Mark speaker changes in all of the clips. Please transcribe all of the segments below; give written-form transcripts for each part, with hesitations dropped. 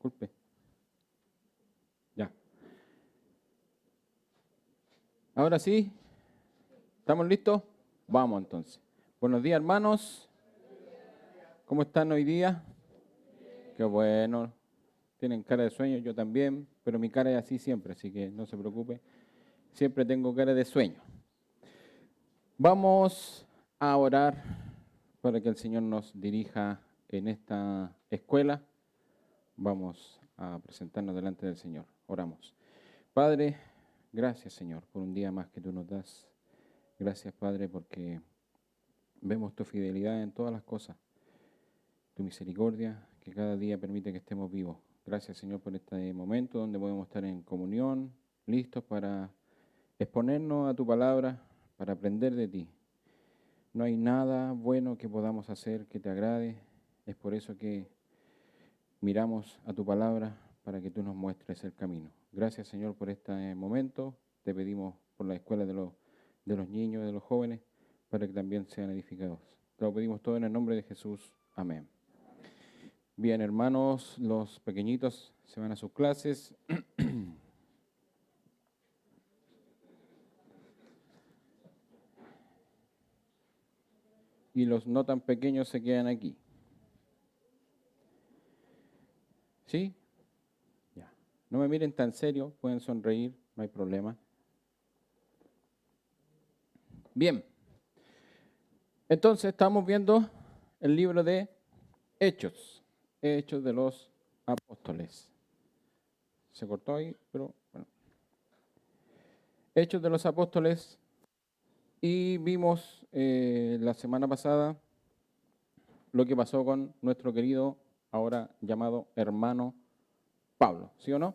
Speaker 1: disculpe. Ya. Ahora sí, ¿estamos listos? Vamos entonces. Buenos días, hermanos. ¿Cómo están hoy día? Qué bueno. Tienen cara de sueño, yo también, pero mi cara es así siempre, así que no se preocupe. Siempre tengo cara de sueño. Vamos a orar para que el Señor nos dirija en esta escuela. Vamos a presentarnos delante del Señor. Oramos. Padre, gracias, Señor, por un día más que tú nos das. Gracias, Padre, porque vemos tu fidelidad en todas las cosas, tu misericordia que cada día permite que estemos vivos. Gracias, Señor, por este momento donde podemos estar en comunión, listos para exponernos a tu palabra, para aprender de ti. No hay nada bueno que podamos hacer que te agrade. Es por eso que miramos a tu palabra para que tú nos muestres el camino. Gracias, Señor, por este momento. Te pedimos por la escuela de los niños y de los jóvenes para que también sean edificados. Te lo pedimos todo en el nombre de Jesús. Amén. Bien, hermanos, los pequeñitos se van a sus clases. Y los no tan pequeños se quedan aquí. ¿Sí? Ya. No me miren tan serio, pueden sonreír, no hay problema. Bien. Entonces estamos viendo el libro de Hechos. Hechos de los Apóstoles. Se cortó ahí, pero bueno. Hechos de los Apóstoles. Y vimos la semana pasada lo que pasó con nuestro querido, ahora llamado hermano Pablo, ¿sí o no?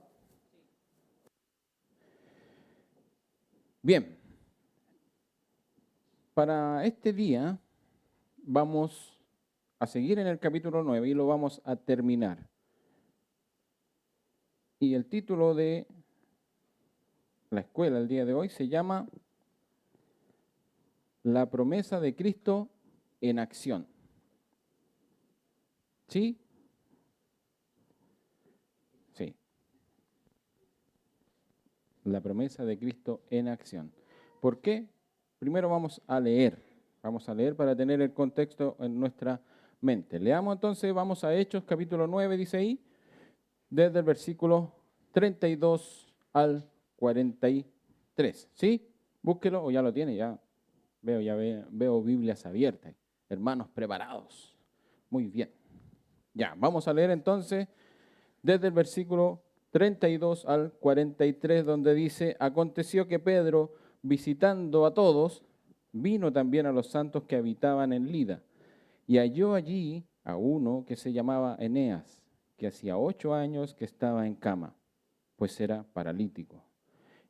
Speaker 1: Bien, para este día vamos a seguir en el capítulo 9 y lo vamos a terminar. Y el título de la escuela el día de hoy se llama La promesa de Cristo en acción. ¿Sí? Sí. La promesa de Cristo en acción. ¿Por qué? Primero vamos a leer. Vamos a leer para tener el contexto en nuestra mente. Leamos entonces, vamos a Hechos capítulo 9, dice ahí, desde el versículo 32 al 43. ¿Sí? Búsquelo o ya lo tiene, veo Biblias abiertas. Hermanos preparados. Muy bien. Ya, vamos a leer entonces desde el versículo 32 al 43, donde dice, aconteció que Pedro, visitando a todos, vino también a los santos que habitaban en Lida, y halló allí a uno que se llamaba Eneas, que hacía 8 años que estaba en cama, pues era paralítico.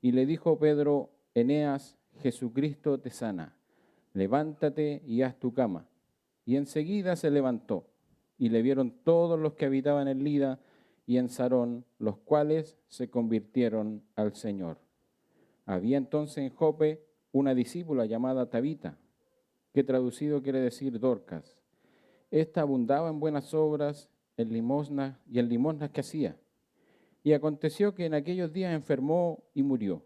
Speaker 1: Y le dijo Pedro, Eneas, Jesucristo te sana, levántate y haz tu cama. Y enseguida se levantó, y le vieron todos los que habitaban en Lida y en Sarón, los cuales se convirtieron al Señor. Había entonces en Jope una discípula llamada Tabita, que traducido quiere decir Dorcas. Esta abundaba en buenas obras, en limosnas y en limosnas que hacía. Y aconteció que en aquellos días enfermó y murió.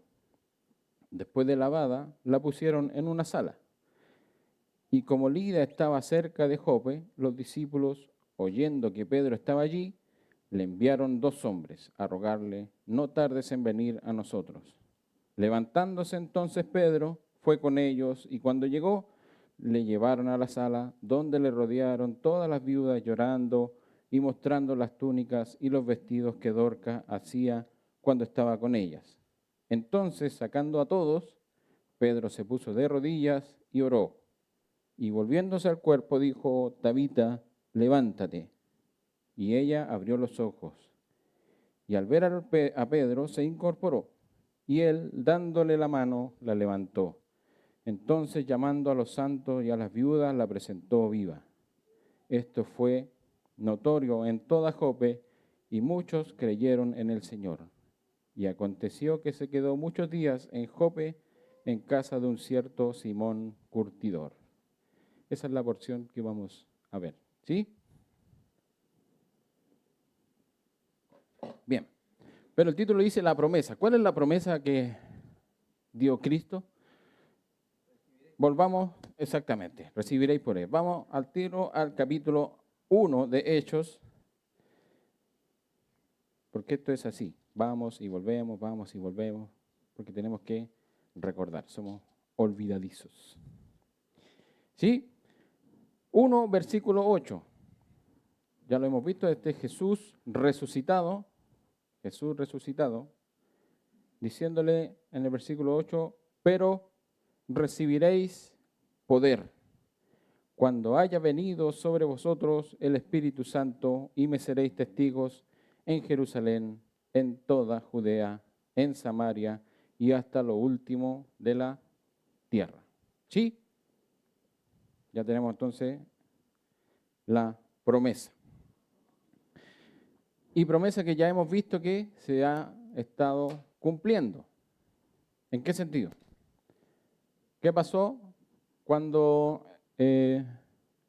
Speaker 1: Después de lavada, la pusieron en una sala. Y como Lida estaba cerca de Jope, los discípulos, oyendo que Pedro estaba allí, le enviaron 2 hombres a rogarle, no tardes en venir a nosotros. Levantándose entonces Pedro, fue con ellos, y cuando llegó, le llevaron a la sala, donde le rodearon todas las viudas llorando y mostrando las túnicas y los vestidos que Dorcas hacía cuando estaba con ellas. Entonces, sacando a todos, Pedro se puso de rodillas y oró. Y volviéndose al cuerpo dijo, Tabita, levántate. Y ella abrió los ojos. Y al ver a Pedro se incorporó. Y él, dándole la mano, la levantó. Entonces, llamando a los santos y a las viudas, la presentó viva. Esto fue notorio en toda Jope, y muchos creyeron en el Señor. Y aconteció que se quedó muchos días en Jope, en casa de un cierto Simón curtidor. Esa es la porción que vamos a ver. ¿Sí? Pero el título dice la promesa. ¿Cuál es la promesa que dio Cristo? Volvamos exactamente, recibiréis por él. Vamos al tiro al capítulo 1 de Hechos, porque esto es así. Vamos y volvemos, porque tenemos que recordar, somos olvidadizos. ¿Sí? 1, versículo 8. Ya lo hemos visto, este es Jesús resucitado, diciéndole en el versículo 8, pero recibiréis poder cuando haya venido sobre vosotros el Espíritu Santo y me seréis testigos en Jerusalén, en toda Judea, en Samaria y hasta lo último de la tierra. ¿Sí? Ya tenemos entonces la promesa. Y promesa que ya hemos visto que se ha estado cumpliendo. ¿En qué sentido? ¿Qué pasó cuando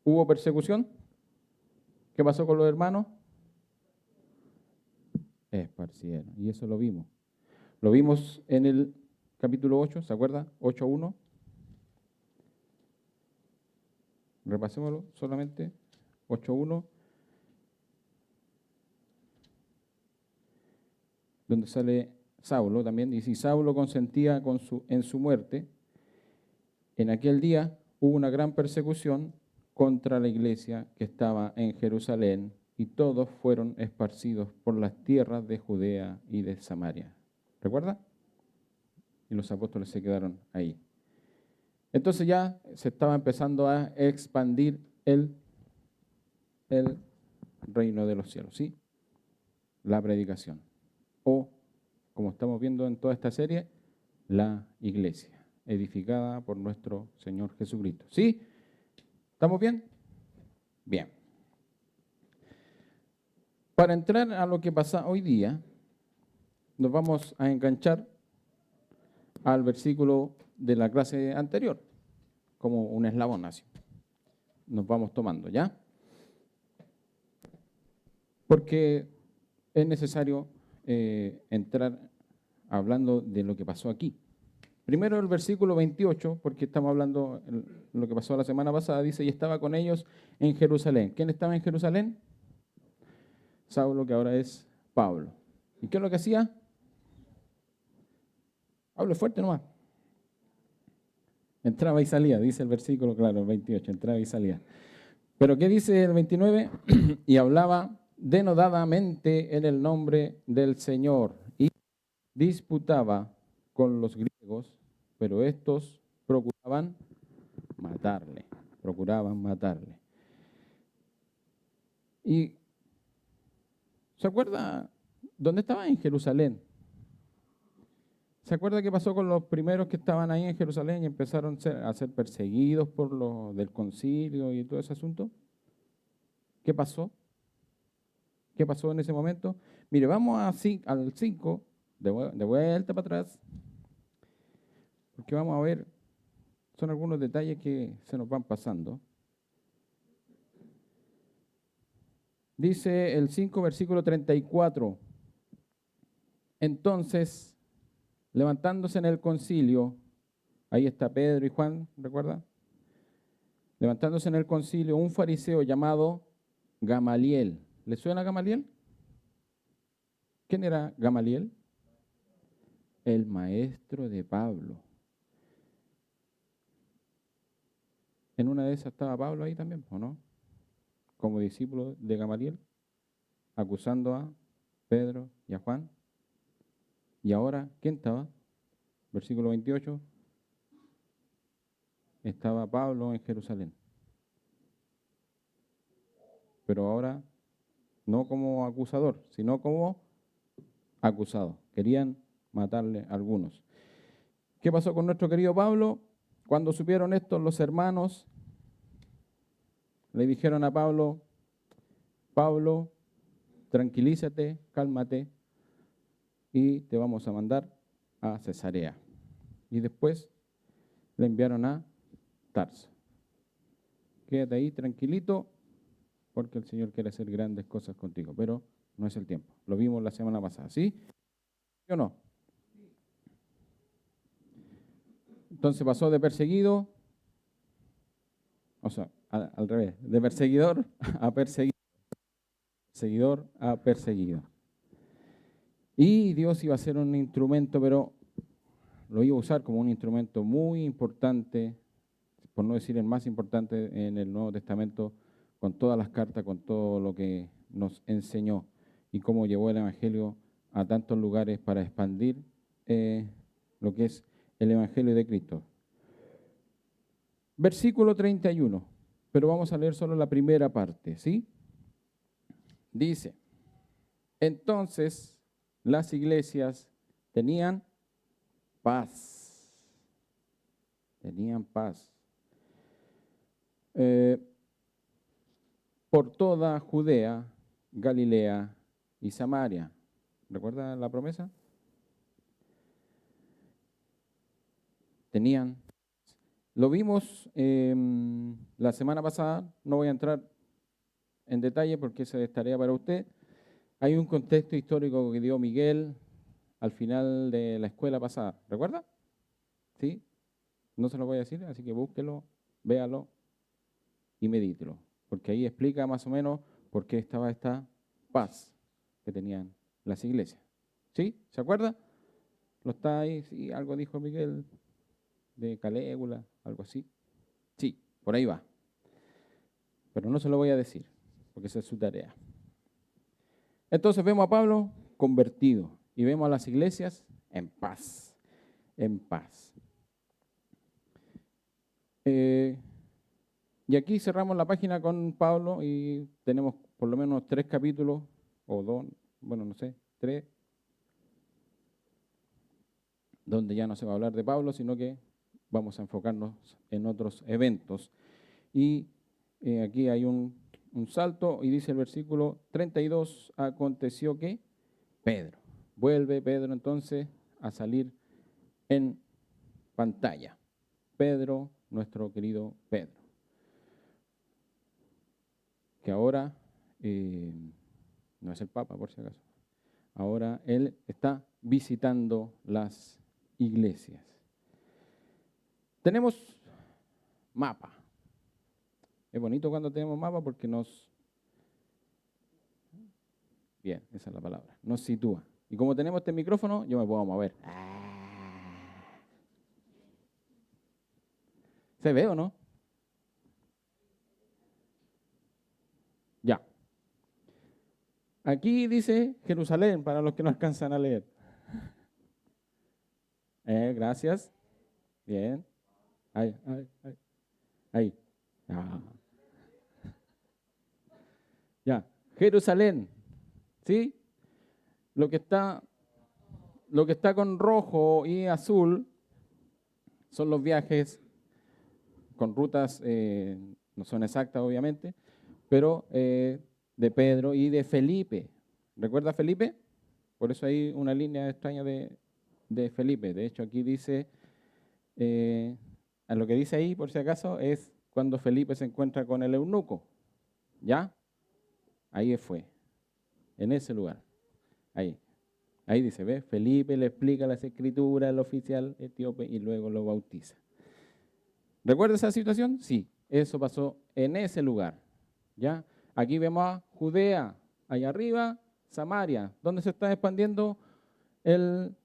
Speaker 1: hubo persecución? ¿Qué pasó con los hermanos? Esparcieron. Y eso lo vimos. Lo vimos en el capítulo 8, ¿se acuerda? 8.1. Repasémoslo solamente. 8.1. Donde sale Saulo también. Dice, y Saulo consentía en su muerte. En aquel día hubo una gran persecución contra la iglesia que estaba en Jerusalén y todos fueron esparcidos por las tierras de Judea y de Samaria. ¿Recuerda? Y los apóstoles se quedaron ahí. Entonces ya se estaba empezando a expandir el reino de los cielos, ¿sí? La predicación. O, como estamos viendo en toda esta serie, la iglesia, edificada por nuestro Señor Jesucristo. ¿Sí? ¿Estamos bien? Bien. Para entrar a lo que pasa hoy día, nos vamos a enganchar al versículo de la clase anterior, como un eslabón así. Nos vamos tomando, ¿ya? Porque es necesario entrar hablando de lo que pasó aquí. Primero el versículo 28, porque estamos hablando de lo que pasó la semana pasada, dice, y estaba con ellos en Jerusalén. ¿Quién estaba en Jerusalén? Saulo, que ahora es Pablo. ¿Y qué es lo que hacía? Hable fuerte nomás. Entraba y salía, dice el versículo, claro, el 28, entraba y salía. Pero ¿qué dice el 29? Y hablaba denodadamente en el nombre del Señor y disputaba con los griegos, pero estos procuraban matarle. Y ¿se acuerda dónde estaba? En Jerusalén. ¿Se acuerda qué pasó con los primeros que estaban ahí en Jerusalén y empezaron a ser perseguidos por los del concilio y todo ese asunto? ¿Qué pasó? ¿Qué pasó en ese momento? Mire, vamos al 5, de vuelta para atrás, porque vamos a ver, son algunos detalles que se nos van pasando. Dice el 5, versículo 34. Entonces, levantándose en el concilio, ahí está Pedro y Juan, ¿recuerda? Levantándose en el concilio, un fariseo llamado Gamaliel. ¿Le suena Gamaliel? ¿Quién era Gamaliel? El maestro de Pablo. En una de esas estaba Pablo ahí también, ¿o no? Como discípulo de Gamaliel, acusando a Pedro y a Juan. Y ahora, ¿quién estaba? Versículo 28. Estaba Pablo en Jerusalén. Pero ahora no como acusador, sino como acusado. Querían matarle a algunos. ¿Qué pasó con nuestro querido Pablo? Cuando supieron esto, los hermanos le dijeron a Pablo, Pablo, tranquilízate, cálmate y te vamos a mandar a Cesarea. Y después le enviaron a Tarso. Quédate ahí tranquilito porque el Señor quiere hacer grandes cosas contigo, pero no es el tiempo. Lo vimos la semana pasada, ¿sí? ¿o no? Entonces pasó de perseguido, o sea, al revés, de perseguidor a perseguido, seguidor a perseguido. Y Dios iba a ser un instrumento, pero lo iba a usar como un instrumento muy importante, por no decir el más importante en el Nuevo Testamento, con todas las cartas, con todo lo que nos enseñó y cómo llevó el Evangelio a tantos lugares para expandir lo que es el Evangelio de Cristo. Versículo 31, pero vamos a leer solo la primera parte, ¿sí? Dice, entonces las iglesias tenían paz, tenían paz. Por toda Judea, Galilea y Samaria. ¿Recuerda la promesa? Tenían. Lo vimos la semana pasada, no voy a entrar en detalle porque esa es tarea para usted. Hay un contexto histórico que dio Miguel al final de la escuela pasada. ¿Recuerda? ¿Sí? No se lo voy a decir, así que búsquelo, véalo y medítelo. Porque ahí explica más o menos por qué estaba esta paz que tenían las iglesias. ¿Sí? ¿Se acuerda? ¿Lo está ahí? Sí, algo dijo Miguel de Calégula, algo así. Sí, por ahí va. Pero no se lo voy a decir, porque esa es su tarea. Entonces vemos a Pablo convertido y vemos a las iglesias en paz, en paz. Y aquí cerramos la página con Pablo y tenemos por lo menos 3 capítulos, o 2, bueno, no sé, 3, donde ya no se va a hablar de Pablo, sino que vamos a enfocarnos en otros eventos. Y aquí hay un salto y dice el versículo 32, aconteció que Pedro, vuelve Pedro entonces a salir en pantalla. Pedro, nuestro querido Pedro, que ahora no es el Papa por si acaso, ahora él está visitando las iglesias. Tenemos mapa. Es bonito cuando tenemos mapa porque bien, esa es la palabra, nos sitúa. Y como tenemos este micrófono, yo me puedo mover. ¿Se ve o no? Ya. Aquí dice Jerusalén, para los que no alcanzan a leer. Gracias. Bien. Ahí, ahí, ahí. Ahí. Ah. Ya. Jerusalén. ¿Sí? Lo que está con rojo y azul son los viajes con rutas, no son exactas obviamente, pero de Pedro y de Felipe. ¿Recuerda Felipe? Por eso hay una línea extraña de Felipe. De hecho, aquí dice, a lo que dice ahí, por si acaso, es cuando Felipe se encuentra con el eunuco. ¿Ya? Ahí fue, en ese lugar. Ahí. Ahí dice, ¿ves? Felipe le explica las escrituras al oficial etíope y luego lo bautiza. ¿Recuerda esa situación? Sí, eso pasó en ese lugar. ¿Ya? Aquí vemos a Judea, allá arriba, Samaria. ¿Dónde se está expandiendo el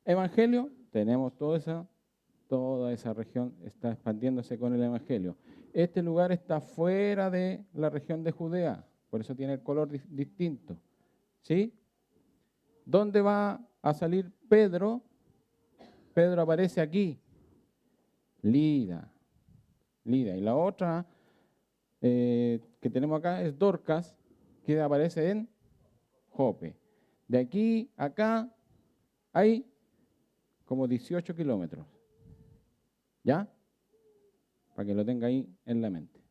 Speaker 1: evangelio? Tenemos toda esa región está expandiéndose con el evangelio. Este lugar está fuera de la región de Judea, por eso tiene el color distinto. ¿Sí? ¿Dónde va a salir Pedro? Pedro aparece aquí, Lida. Y la otra que tenemos acá es Dorcas, que aparece en Jope. De aquí a acá hay como 18 kilómetros. ¿Ya? Para que lo tenga ahí en la mente.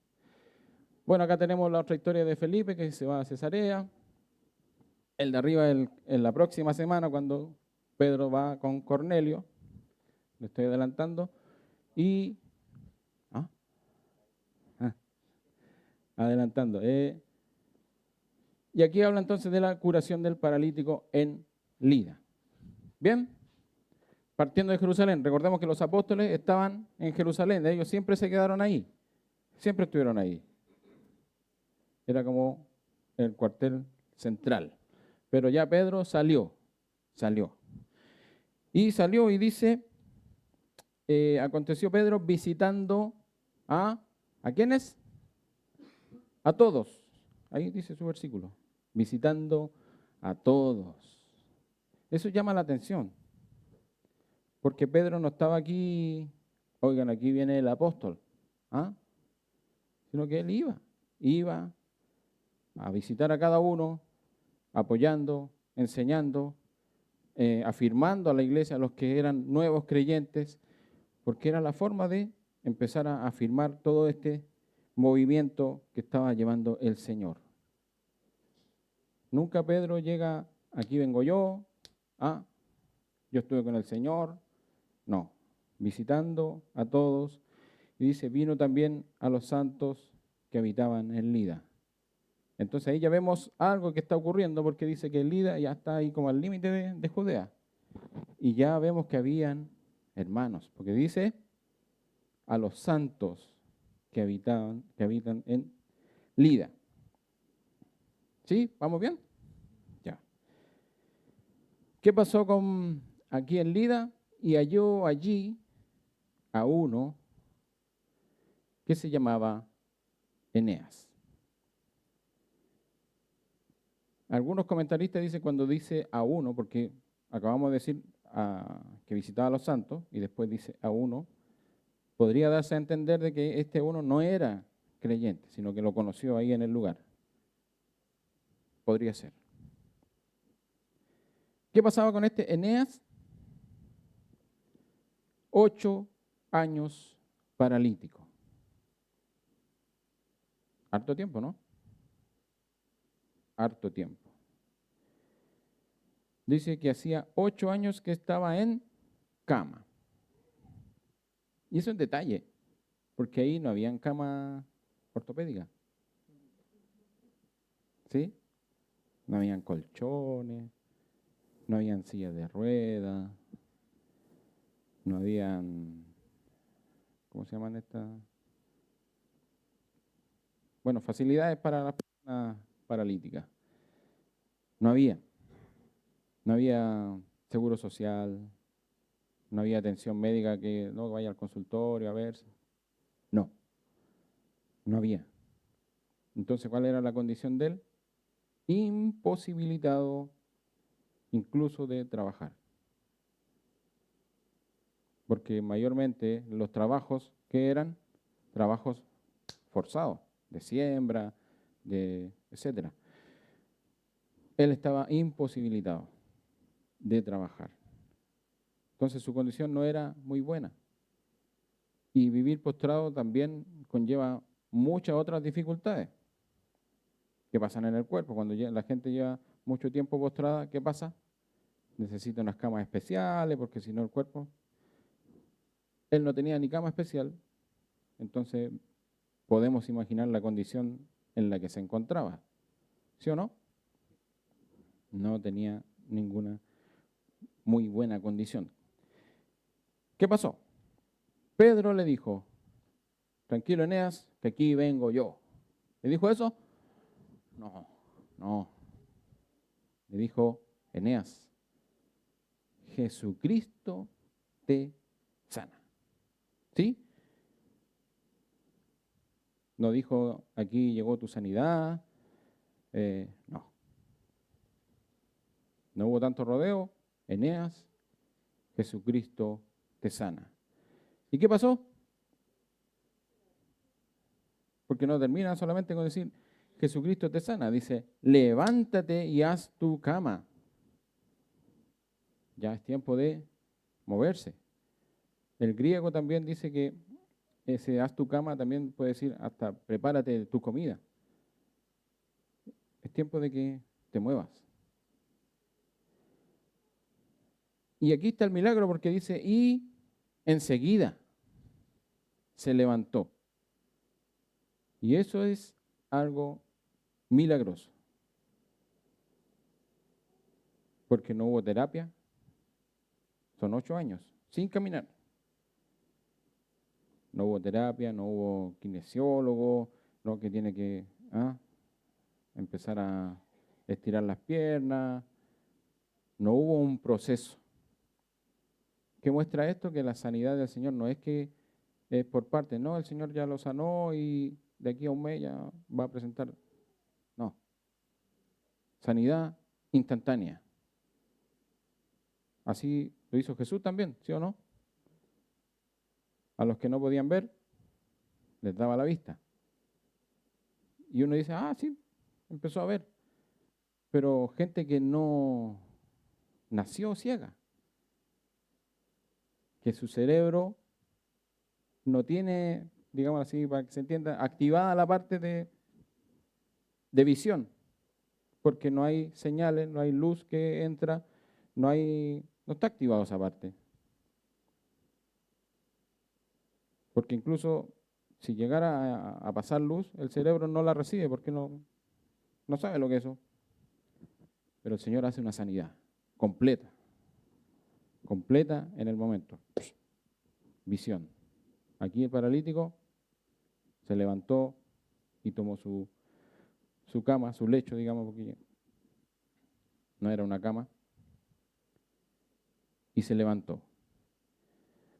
Speaker 1: Bueno, acá tenemos la otra historia de Felipe, que se va a Cesarea. El de arriba en la próxima semana, cuando Pedro va con Cornelio. Le estoy adelantando. Y... adelantando. Y aquí habla entonces de la curación del paralítico en Lida. ¿Bien? Partiendo de Jerusalén. Recordemos que los apóstoles estaban en Jerusalén. Ellos siempre se quedaron ahí. Siempre estuvieron ahí. Era como el cuartel central. Pero ya Pedro salió. Y salió y dice, aconteció Pedro visitando ¿a quiénes? A todos. Ahí dice su versículo. Visitando a todos. Eso llama la atención. Porque Pedro no estaba aquí, oigan, aquí viene el apóstol, sino que él iba a visitar a cada uno, apoyando, enseñando, afirmando a la iglesia, a los que eran nuevos creyentes, porque era la forma de empezar a afirmar todo este movimiento que estaba llevando el Señor. Nunca Pedro llega, aquí vengo yo, yo estuve con el Señor. No, visitando a todos. Y dice, vino también a los santos que habitaban en Lida. Entonces ahí ya vemos algo que está ocurriendo, porque dice que Lida ya está ahí como al límite de Judea. Y ya vemos que habían hermanos, porque dice a los santos que habitan en Lida. ¿Sí? ¿Vamos bien? Ya. ¿Qué pasó con aquí en Lida? Y halló allí a uno que se llamaba Eneas. Algunos comentaristas dicen cuando dice a uno, porque acabamos de decir que visitaba a los santos y después dice a uno, podría darse a entender de que este uno no era creyente, sino que lo conoció ahí en el lugar. Podría ser. ¿Qué pasaba con este Eneas? 8 años paralítico. Harto tiempo, ¿no? Harto tiempo. Dice que hacía 8 años que estaba en cama. Y eso es un detalle, porque ahí no habían cama ortopédica. ¿Sí? No habían colchones, no habían sillas de ruedas, no habían, ¿cómo se llaman estas? Bueno, facilidades para las personas paralíticas. No había seguro social, no había atención médica que no vaya al consultorio a verse. No había. Entonces, ¿cuál era la condición de él? Imposibilitado incluso de trabajar. Porque mayormente los trabajos que eran trabajos forzados, de siembra, etcétera. Él estaba imposibilitado de trabajar. Entonces su condición no era muy buena. Y vivir postrado también conlleva muchas otras dificultades que pasan en el cuerpo. Cuando la gente lleva mucho tiempo postrada, ¿qué pasa? Necesita unas camas especiales porque si no el cuerpo... Él no tenía ni cama especial, entonces podemos imaginar la condición en la que se encontraba. ¿Sí o no? No tenía ninguna muy buena condición. ¿Qué pasó? Pedro le dijo, tranquilo Eneas, que aquí vengo yo. ¿Le dijo eso? No. Le dijo, Eneas, Jesucristo te sana. ¿Sí? No dijo, aquí llegó tu sanidad. No. No hubo tanto rodeo. Eneas, Jesucristo te sana. ¿Y qué pasó? Porque no termina solamente con decir, Jesucristo te sana. Dice, levántate y haz tu cama. Ya es tiempo de moverse. El griego también dice que ese haz tu cama también puede decir hasta prepárate tu comida. Es tiempo de que te muevas. Y aquí está el milagro porque dice, y enseguida se levantó. Y eso es algo milagroso. Porque no hubo terapia, Son 8 años, sin caminar. No hubo terapia, no hubo kinesiólogo, no que tiene que empezar a estirar las piernas. No hubo un proceso. ¿Qué muestra esto? Que la sanidad del Señor no es que es por parte, no, el Señor ya lo sanó y de aquí a un mes ya va a presentar. No. Sanidad instantánea. Así lo hizo Jesús también, ¿sí o no? A los que no podían ver, les daba la vista. Y uno dice, sí, empezó a ver. Pero gente que no nació ciega, que su cerebro no tiene, digamos así, para que se entienda, activada la parte de visión, porque no hay señales, no hay luz que entra, no está activada esa parte. Porque incluso si llegara a pasar luz, el cerebro no la recibe porque no sabe lo que es eso. Pero el Señor hace una sanidad completa, completa en el momento. Visión. Aquí el paralítico se levantó y tomó su cama, su lecho, digamos, porque no era una cama, y se levantó.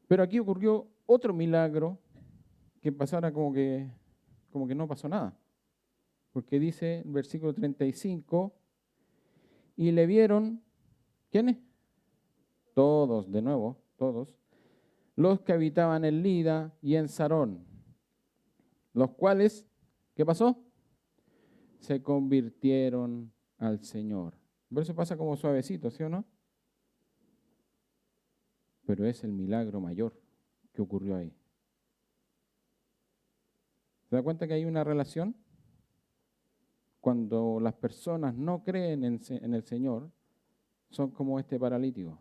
Speaker 1: Pero aquí ocurrió otro milagro que pasara como que no pasó nada. Porque dice el versículo 35, y le vieron, ¿quiénes? Todos, de nuevo, todos, los que habitaban en Lida y en Sarón, los cuales, ¿qué pasó? Se convirtieron al Señor. Por eso pasa como suavecito, ¿sí o no? Pero es el milagro mayor que ocurrió ahí. ¿Se da cuenta que hay una relación? Cuando las personas no creen en el Señor, son como este paralítico.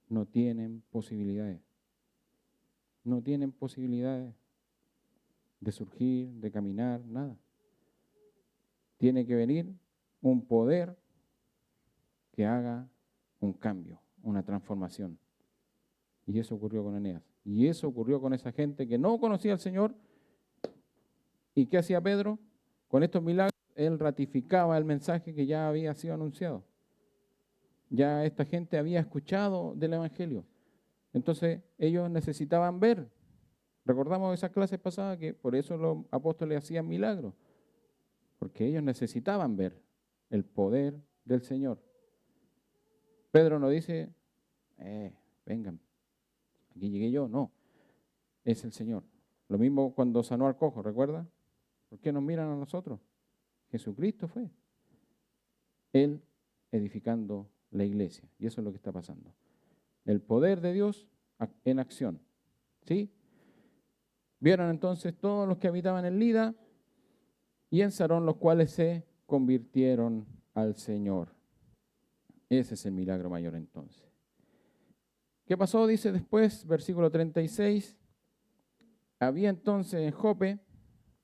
Speaker 1: No tienen posibilidades. No tienen posibilidades de surgir, de caminar, nada. Tiene que venir un poder que haga un cambio, una transformación. Y eso ocurrió con Eneas. Y eso ocurrió con esa gente que no conocía al Señor. ¿Y qué hacía Pedro? Con estos milagros, él ratificaba el mensaje que ya había sido anunciado. Ya esta gente había escuchado del Evangelio. Entonces, ellos necesitaban ver. Recordamos esas clases pasadas que por eso los apóstoles hacían milagros. Porque ellos necesitaban ver el poder del Señor. Pedro no dice, vengan, aquí llegué yo. No, es el Señor. Lo mismo cuando sanó al cojo, ¿recuerda? ¿Por qué nos miran a nosotros? Jesucristo fue. Él edificando la iglesia. Y eso es lo que está pasando. El poder de Dios en acción. ¿Sí? Vieron entonces todos los que habitaban en Lida y en Sarón, los cuales se convirtieron al Señor. Ese es el milagro mayor entonces. ¿Qué pasó? Dice después, versículo 36. Había entonces en Jope,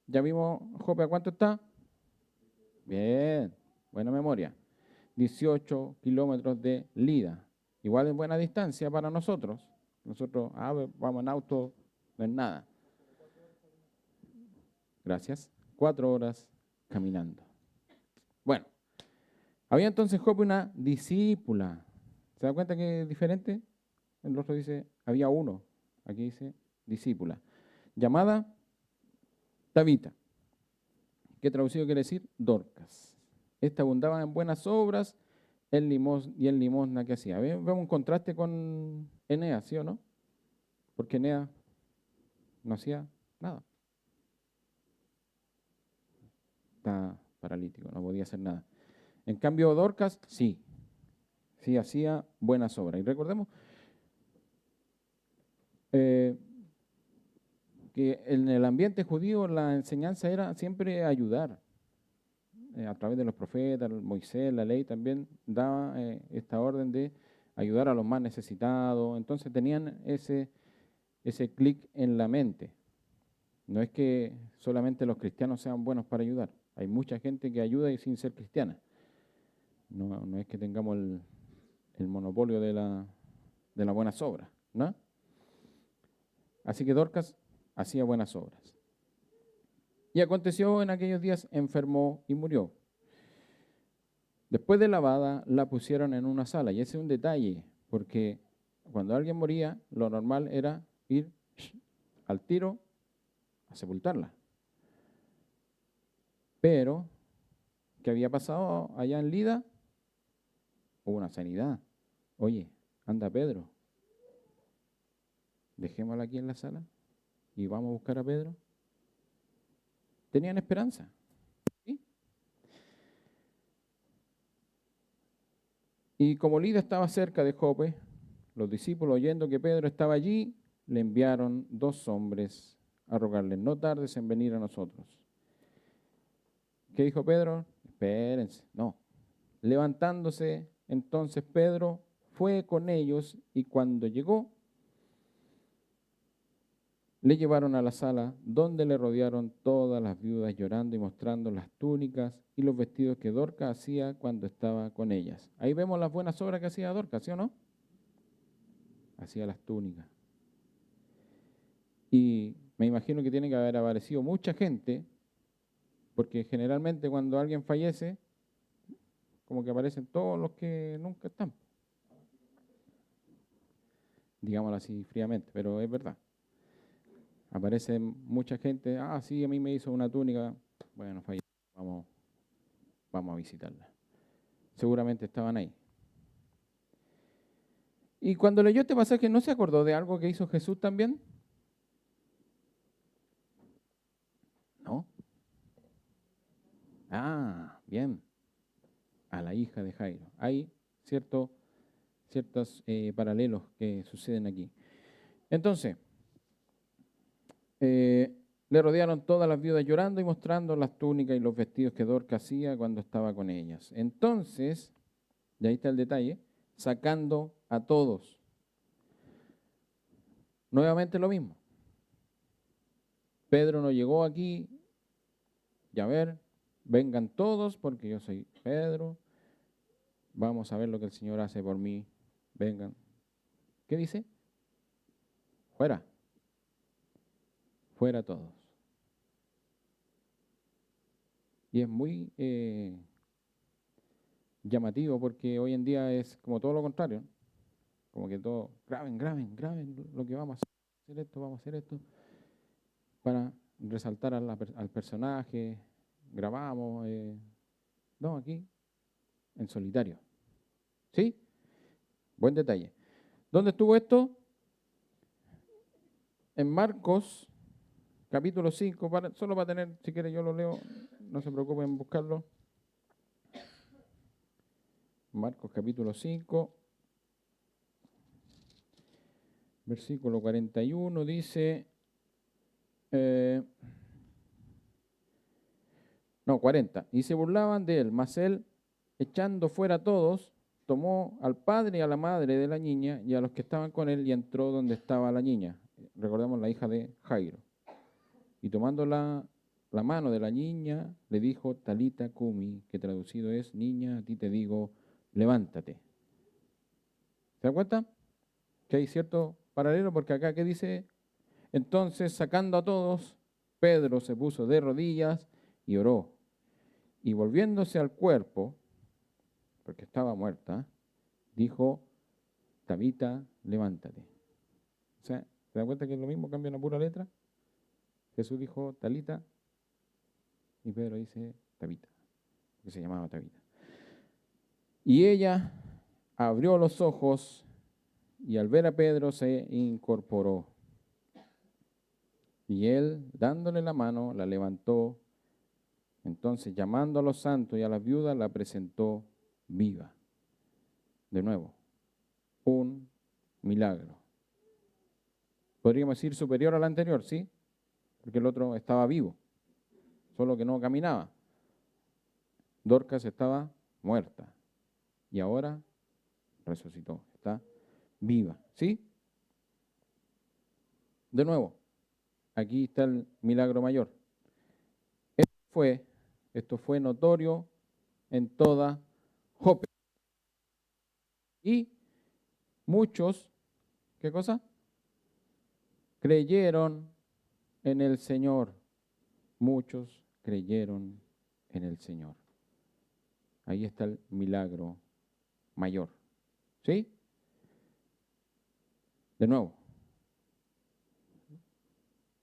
Speaker 1: ya vimos Jope, ¿a cuánto está? Bien, buena memoria. 18 kilómetros de Lida. Igual es buena distancia para nosotros. Nosotros vamos en auto, no es nada. Gracias. 4 horas caminando. Bueno, había entonces en Jope una discípula. ¿Se da cuenta que es diferente? El otro dice, había uno. Aquí dice discípula. Llamada Tabita. ¿Qué traducido quiere decir? Dorcas. Esta abundaba en buenas obras y en limosna que hacía. Vemos un contraste con Eneas, ¿sí o no? Porque Eneas no hacía nada. Está paralítico, no podía hacer nada. En cambio, Dorcas, sí hacía buenas obras. Y recordemos que en el ambiente judío la enseñanza era siempre ayudar. A través de los profetas, Moisés, la ley también daba esta orden de ayudar a los más necesitados. Entonces tenían ese clic en la mente. No es que solamente los cristianos sean buenos para ayudar. Hay mucha gente que ayuda y sin ser cristiana. No es que tengamos el monopolio de de las buenas obras, ¿no? Así que Dorcas hacía buenas obras. Y aconteció en aquellos días, enfermó y murió. Después de lavada, la pusieron en una sala. Y ese es un detalle, porque cuando alguien moría, lo normal era ir al tiro a sepultarla. Pero, ¿qué había pasado allá en Lida? Hubo una sanidad. Oye, anda Pedro, dejémosla aquí en la sala y vamos a buscar a Pedro. Tenían esperanza. ¿Sí? Y como Lida estaba cerca de Jope, los discípulos, oyendo que Pedro estaba allí, le enviaron 2 hombres a rogarle, no tardes en venir a nosotros. ¿Qué dijo Pedro? Espérense, no. Levantándose entonces Pedro fue con ellos y cuando llegó, le llevaron a la sala donde le rodearon todas las viudas llorando y mostrando las túnicas y los vestidos que Dorcas hacía cuando estaba con ellas. Ahí vemos las buenas obras que hacía Dorcas, ¿sí o no? Hacía las túnicas. Y me imagino que tiene que haber aparecido mucha gente, porque generalmente cuando alguien fallece, como que aparecen todos los que nunca están. Digámoslo así fríamente, pero es verdad. Aparece mucha gente, sí, a mí me hizo una túnica, bueno, falleció, vamos a visitarla. Seguramente estaban ahí. Y cuando leyó este pasaje, ¿no se acordó de algo que hizo Jesús también? ¿No? Bien. A la hija de Jairo. Hay ciertos paralelos que suceden aquí. Entonces, le rodearon todas las viudas llorando y mostrando las túnicas y los vestidos que Dorcas hacía cuando estaba con ellas. Entonces, y ahí está el detalle, sacando a todos. Nuevamente lo mismo. Pedro no llegó aquí, y a ver, vengan todos porque yo soy Pedro, vamos a ver lo que el Señor hace por mí, vengan. ¿Qué dice? Fuera, fuera todos. Y es muy llamativo porque hoy en día es como todo lo contrario, como que todo, graben lo que vamos a hacer esto, vamos a hacer esto, para resaltar al personaje, grabamos, no, aquí, en solitario. ¿Sí? Buen detalle. ¿Dónde estuvo esto? En Marcos, capítulo 5, solo para tener, si quiere yo lo leo, no se preocupen en buscarlo. Marcos capítulo 5, versículo 41, dice, 40, y se burlaban de él, mas él, echando fuera a todos, tomó al padre y a la madre de la niña y a los que estaban con él y entró donde estaba la niña. Recordemos la hija de Jairo. Y tomando la mano de la niña, le dijo, Talita Cumi, que traducido es, niña, a ti te digo, levántate. ¿Se dan cuenta? Que hay cierto paralelo, porque acá que dice, entonces sacando a todos, Pedro se puso de rodillas y oró. Y volviéndose al cuerpo, porque estaba muerta, dijo, Tabita, levántate. O sea, ¿se dan cuenta que es lo mismo, cambia una pura letra? Jesús dijo, Talita, y Pedro dice, Tabita, que se llamaba Tabita. Y ella abrió los ojos y al ver a Pedro se incorporó. Y él, dándole la mano, la levantó. Entonces, llamando a los santos y a las viudas, la presentó viva. De nuevo, un milagro. Podríamos decir superior al anterior, ¿sí? Porque el otro estaba vivo, solo que no caminaba. Dorcas estaba muerta y ahora resucitó, está viva, ¿sí? De nuevo, aquí está el milagro mayor. Esto fue notorio en toda Jope. Y muchos ¿qué cosa? Creyeron en el Señor. Muchos creyeron en el Señor. Ahí está el milagro mayor. ¿Sí? De nuevo,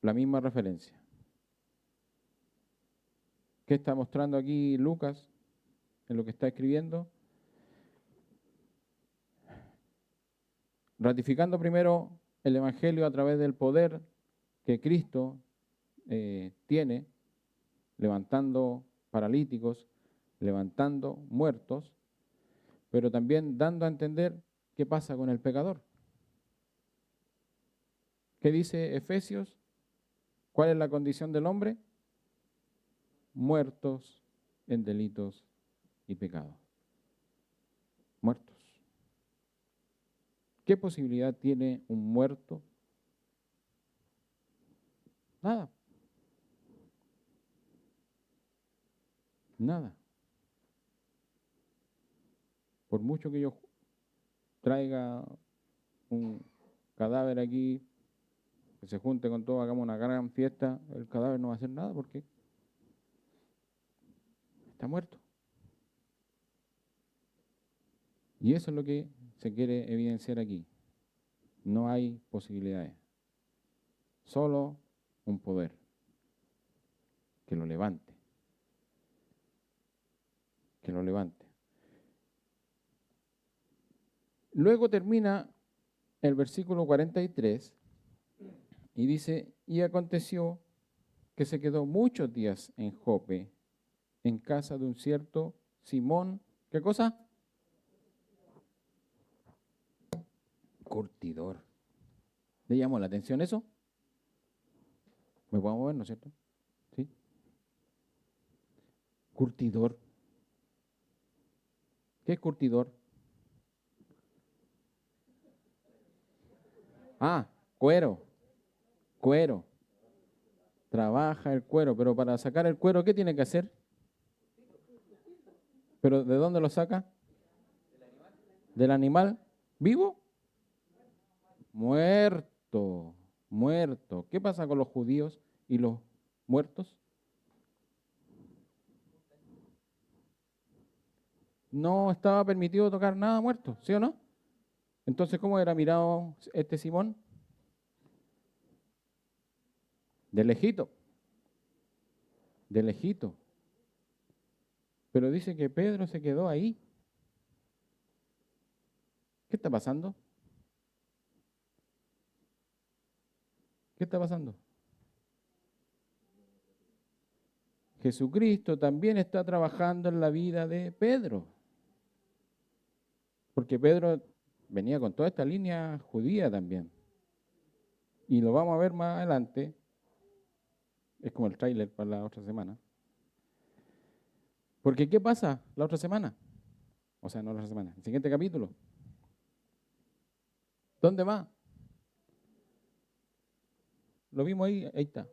Speaker 1: la misma referencia. ¿Qué está mostrando aquí Lucas en lo que está escribiendo? Ratificando primero el Evangelio a través del poder que Cristo tiene, levantando paralíticos, levantando muertos, pero también dando a entender qué pasa con el pecador. ¿Qué dice Efesios? ¿Cuál es la condición del hombre? Muertos en delitos y pecados. Muertos. ¿Qué posibilidad tiene un muerto? Nada. Nada. Por mucho que yo traiga un cadáver aquí, que se junte con todo, hagamos una gran fiesta, el cadáver no va a hacer nada porque está muerto. Y eso es lo que se quiere evidenciar aquí. No hay posibilidades. Solo un poder que lo levante. Que lo levante. Luego termina el versículo 43 y dice, y aconteció que se quedó muchos días en Jope, en casa de un cierto Simón, ¿qué cosa? Curtidor. ¿Le llamó la atención eso? Me puedo mover, ¿no es cierto? ¿Sí? Curtidor. ¿Qué es curtidor? Ah, cuero. Cuero. Trabaja el cuero, pero para sacar el cuero, ¿qué tiene que hacer? ¿Pero de dónde lo saca? ¿Del animal vivo? Muerto. Muerto. ¿Qué pasa con los judíos y los muertos? No estaba permitido tocar nada muerto, ¿sí o no? Entonces, ¿cómo era mirado este Simón? De lejito. De lejito. Pero dice que Pedro se quedó ahí. ¿Qué está pasando? ¿Qué está pasando? Jesucristo también está trabajando en la vida de Pedro. Porque Pedro venía con toda esta línea judía también. Y lo vamos a ver más adelante. Es como el tráiler para la otra semana. Porque ¿qué pasa la otra semana? O sea, no la otra semana, el siguiente capítulo. ¿Dónde va? Lo vimos ahí, ahí está.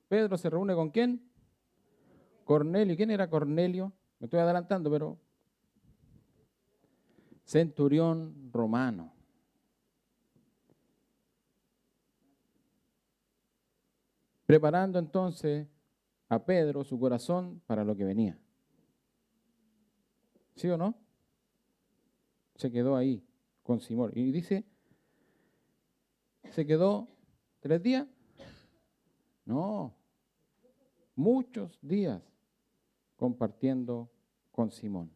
Speaker 1: Pedro se reúne con ¿quién? Cornelio. ¿Quién era Cornelio? Me estoy adelantando, pero centurión romano. Preparando entonces a Pedro su corazón para lo que venía. ¿Sí o no? Se quedó ahí con Simón. Y dice, ¿se quedó 3 días? No, muchos días compartiendo con Simón.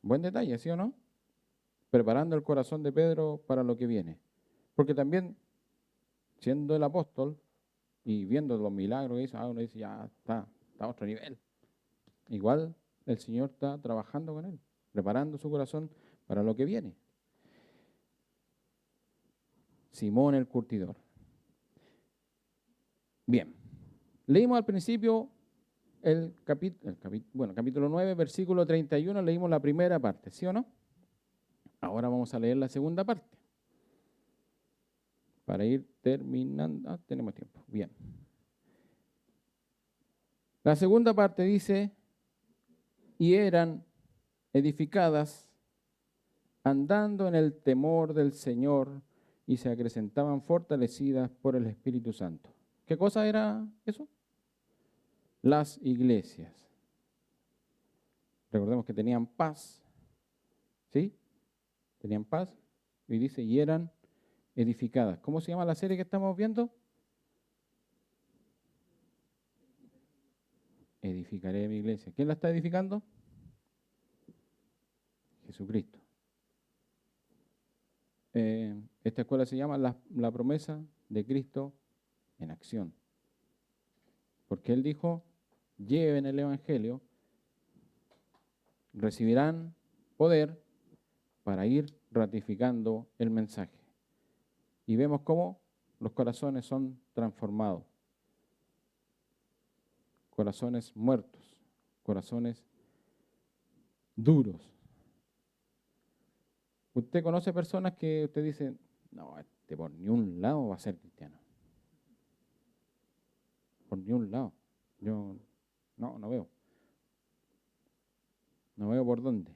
Speaker 1: Buen detalle, ¿sí o no? Preparando el corazón de Pedro para lo que viene. Porque también, siendo el apóstol y viendo los milagros que hizo, uno dice, ya está a otro nivel. Igual el Señor está trabajando con él, preparando su corazón para lo que viene. Simón el curtidor. Bien, leímos al principio capítulo 9, versículo 31, leímos la primera parte, ¿sí o no? Ahora vamos a leer la segunda parte. Para ir terminando. Tenemos tiempo. Bien. La segunda parte dice, y eran edificadas andando en el temor del Señor y se acrecentaban fortalecidas por el Espíritu Santo. ¿Qué cosa era eso? Las iglesias. Recordemos que tenían paz, ¿sí? Tenían paz, y dice, y eran edificadas. ¿Cómo se llama la serie que estamos viendo? Edificaré mi iglesia. ¿Quién la está edificando? Jesucristo. Esta escuela se llama la promesa de Cristo en acción. Porque Él dijo, lleven el Evangelio, recibirán poder para ir ratificando el mensaje. Y vemos cómo los corazones son transformados. Corazones muertos, corazones duros. Usted conoce personas que usted dice, no, este por ni un lado va a ser cristiano. Por ni un lado. Yo no veo. No veo por dónde.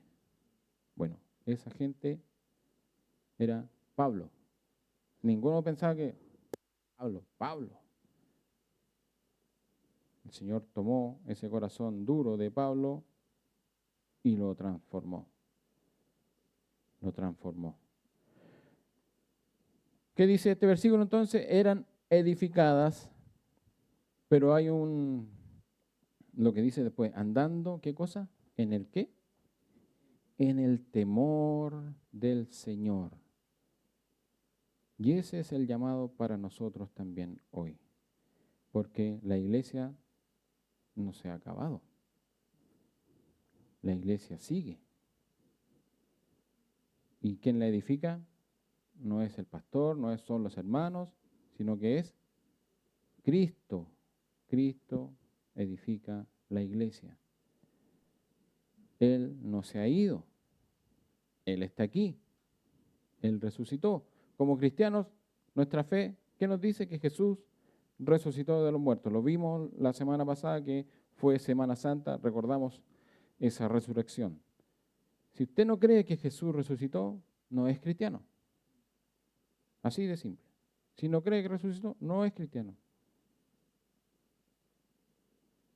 Speaker 1: Bueno, esa gente era Pablo. Ninguno pensaba que Pablo. El Señor tomó ese corazón duro de Pablo y lo transformó. Lo transformó. ¿Qué dice este versículo entonces? Eran edificadas, pero hay lo que dice después, andando, ¿qué cosa? ¿En el qué? En el temor del Señor. Y ese es el llamado para nosotros también hoy, porque la iglesia no se ha acabado. La iglesia sigue. ¿Y quién la edifica? No es el pastor, son los hermanos, sino que es Cristo. Cristo edifica la iglesia. Él no se ha ido. Él está aquí. Él resucitó. Como cristianos, nuestra fe, ¿qué nos dice? Que Jesús resucitó de los muertos. Lo vimos la semana pasada que fue Semana Santa, recordamos esa resurrección. Si usted no cree que Jesús resucitó, no es cristiano. Así de simple. Si no cree que resucitó, no es cristiano.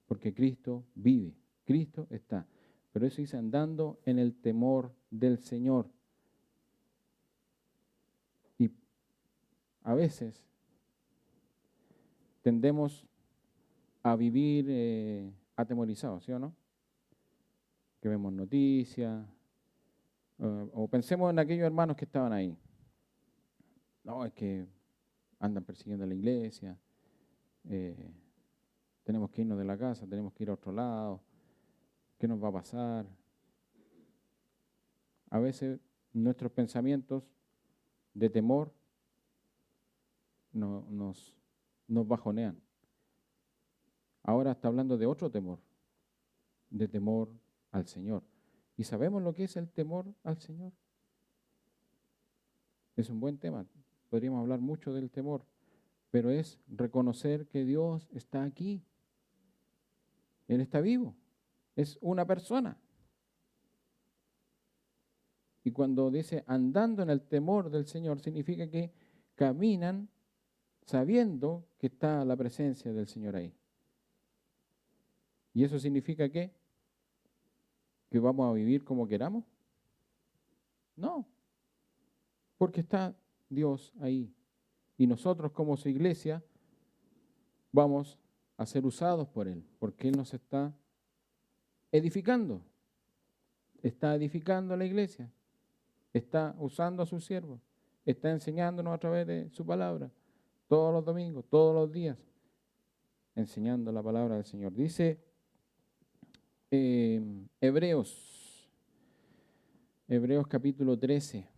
Speaker 1: Porque Cristo vive, Cristo está. Pero eso dice andando en el temor del Señor. Y a veces tendemos a vivir atemorizados, ¿sí o no? Que vemos noticias, o pensemos en aquellos hermanos que estaban ahí. No, es que andan persiguiendo a la iglesia, tenemos que irnos de la casa, tenemos que ir a otro lado, ¿qué nos va a pasar? A veces nuestros pensamientos de temor nos bajonean. Ahora está hablando de otro temor, de temor al Señor. ¿Y sabemos lo que es el temor al Señor? Es un buen tema, podríamos hablar mucho del temor, pero es reconocer que Dios está aquí. Él está vivo, es una persona. Y cuando dice andando en el temor del Señor, significa que caminan sabiendo que está la presencia del Señor ahí. ¿Y eso significa qué? ¿Que vamos a vivir como queramos? No, porque está Dios ahí. Y nosotros como su iglesia vamos a ser usados por Él, porque Él nos está edificando. Está edificando a la iglesia. Está usando a sus siervos. Está enseñándonos a través de su palabra. Todos los domingos, todos los días. Enseñando la palabra del Señor. Dice Hebreos capítulo 13,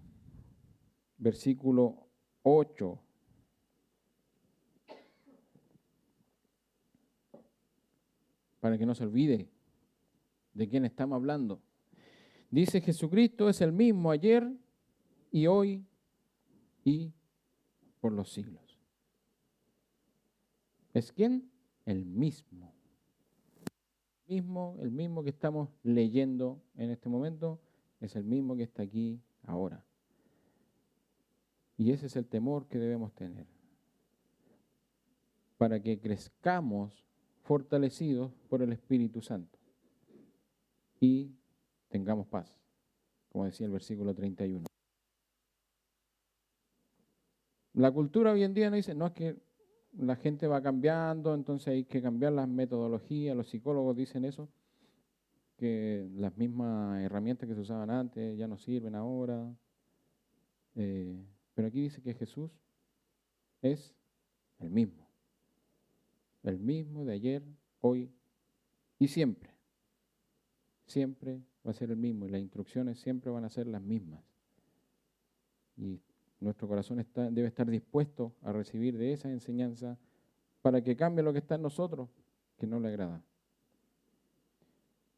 Speaker 1: versículo 8. Para que no se olvide de quién estamos hablando. Dice, Jesucristo es el mismo ayer y hoy y por los siglos. ¿Es quién? El mismo. El mismo que estamos leyendo en este momento, es el mismo que está aquí ahora. Y ese es el temor que debemos tener, para que crezcamos fortalecidos por el Espíritu Santo y tengamos paz, como decía el versículo 31. La cultura hoy en día nos dice, no, es que la gente va cambiando, entonces hay que cambiar las metodologías, los psicólogos dicen eso, que las mismas herramientas que se usaban antes ya no sirven ahora. Pero aquí dice que Jesús es el mismo de ayer, hoy y siempre. Siempre va a ser el mismo y las instrucciones siempre van a ser las mismas. Y nuestro corazón debe estar dispuesto a recibir de esa enseñanza para que cambie lo que está en nosotros, que no le agrada.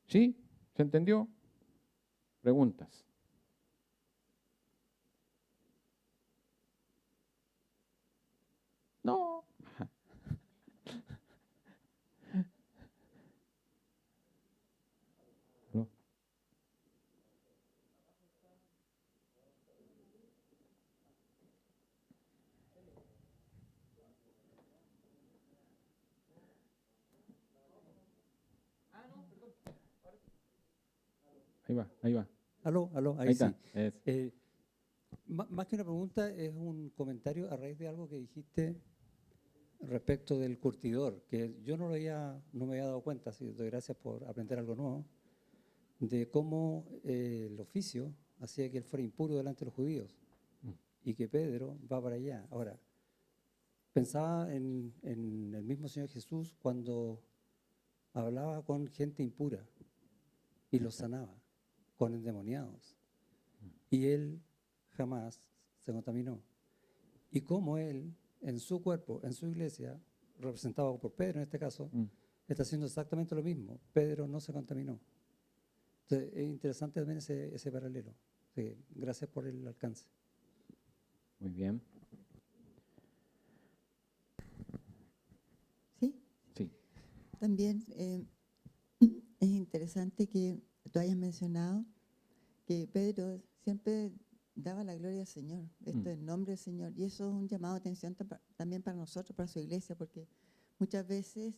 Speaker 1: ¿Sí? ¿Se entendió? Preguntas. No. No. Ahí va, ahí va.
Speaker 2: Aló,
Speaker 1: Ahí
Speaker 2: ahí
Speaker 1: está.
Speaker 2: sí. Más que una pregunta, es un comentario a raíz de algo que dijiste respecto del curtidor, que yo no me había dado cuenta, así que doy gracias por aprender algo nuevo, de cómo el oficio hacía que él fuera impuro delante de los judíos y que Pedro va para allá. Ahora, pensaba en el mismo Señor Jesús cuando hablaba con gente impura y los sanaba, con endemoniados. Y él jamás se contaminó. Y como él, en su cuerpo, en su iglesia, representado por Pedro en este caso, está haciendo exactamente lo mismo. Pedro no se contaminó. Entonces, es interesante también ese paralelo. Sí, gracias por el alcance.
Speaker 1: Muy bien.
Speaker 3: Sí,
Speaker 1: Sí.
Speaker 3: también es interesante que tú hayas mencionado que Pedro siempre daba la gloria al Señor, esto es el nombre del Señor, y eso es un llamado de atención también para nosotros, para su iglesia, porque muchas veces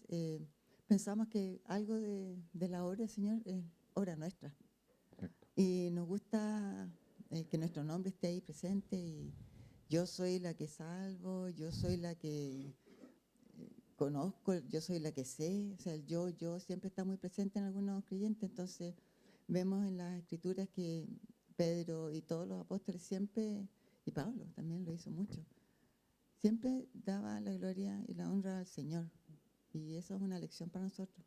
Speaker 3: pensamos que algo de la obra del Señor es obra nuestra,
Speaker 1: Exacto.
Speaker 3: y nos gusta que nuestro nombre esté ahí presente, y yo soy la que salvo, yo soy la que conozco, yo soy la que sé, o sea, el yo siempre está muy presente en algunos creyentes, entonces vemos en las escrituras que Pedro y todos los apóstoles siempre, y Pablo también lo hizo mucho, siempre daba la gloria y la honra al Señor, y eso es una lección para nosotros,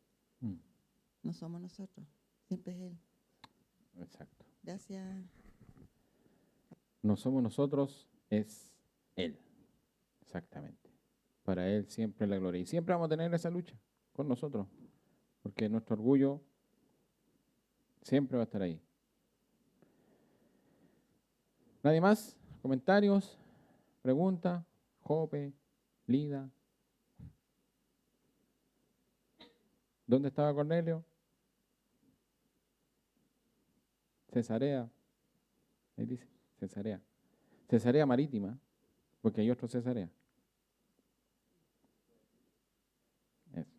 Speaker 3: no somos nosotros, siempre es Él.
Speaker 1: Exacto.
Speaker 3: Gracias.
Speaker 1: No somos nosotros, es Él. Exactamente. Para Él siempre la gloria. Y siempre vamos a tener esa lucha con nosotros, porque nuestro orgullo siempre va a estar ahí. ¿Nadie más? ¿Comentarios? ¿Preguntas? ¿Jope? ¿Lida? ¿Dónde estaba Cornelio? Cesarea. Ahí dice, Cesarea. Cesarea marítima, porque hay otro Cesarea. Eso.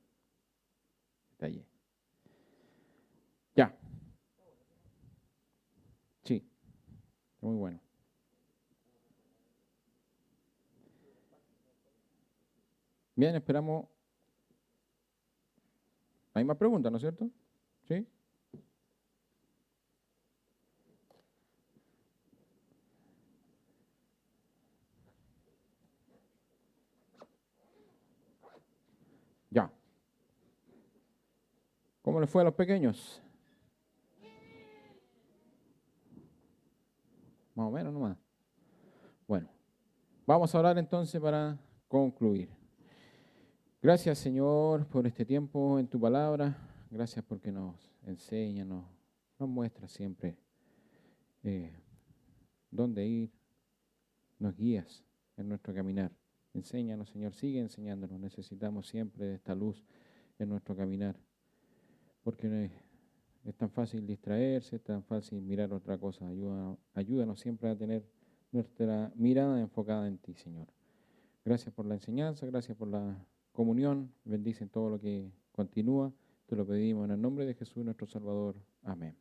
Speaker 1: Está allí. Ya. Sí. Muy bueno. Bien, esperamos. Hay más preguntas, ¿no es cierto? ¿Sí? Ya. ¿Cómo les fue a los pequeños? Más o menos nomás. Bueno, vamos a orar entonces para concluir. Gracias, Señor, por este tiempo en tu palabra. Gracias porque nos enseña, nos muestra siempre dónde ir, nos guías en nuestro caminar. Enséñanos, Señor, sigue enseñándonos. Necesitamos siempre de esta luz en nuestro caminar, porque es tan fácil distraerse, es tan fácil mirar otra cosa. Ayúdanos siempre a tener nuestra mirada enfocada en ti, Señor. Gracias por la enseñanza, gracias por la comunión. Bendice todo lo que continúa. Te lo pedimos en el nombre de Jesús, nuestro Salvador. Amén.